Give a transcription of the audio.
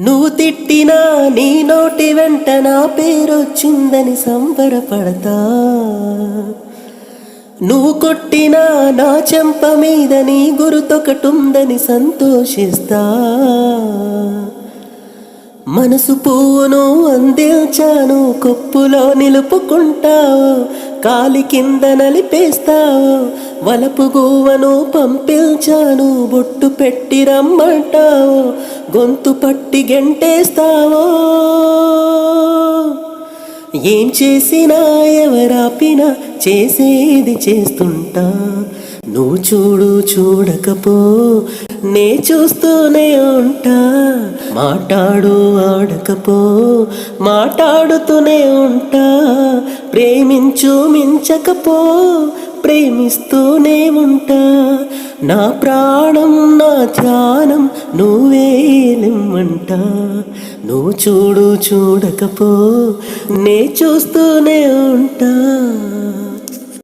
నువ్వు తిట్టినా నీ నోటి వెంట నా పేరొచ్చిందని సంబరపడతా. నువ్వు కొట్టినా నా చెంప మీద నీ గురుతొకటుందని సంతోషిస్తా. మనసు పువ్వును అందించాను, కొప్పులో నిలుపుకుంటావు, కాలి కింద నలిపేస్తావు. వలపు గువ్వను పంపించాను, బొట్టు పెట్టి రమ్మంటావు, గొంతు పట్టి గెంటేస్తావో. ఏం చేసినా ఎవరాపినా చేసేది చేస్తుంటా. నువ్వు చూడు చూడకపో నే చూస్తూనే ఉంటా. మాట్లాడు ఆడకపో మాట్లాడుతూనే ఉంటా. ప్రేమించు మించకపో ప్రేమిస్తూనే ఉంటా. నా ప్రాణం నా ధ్యానం నువ్వేలిమ్మంటా. నువ్వు చూడు చూడకపో నే చూస్తూనే ఉంటా.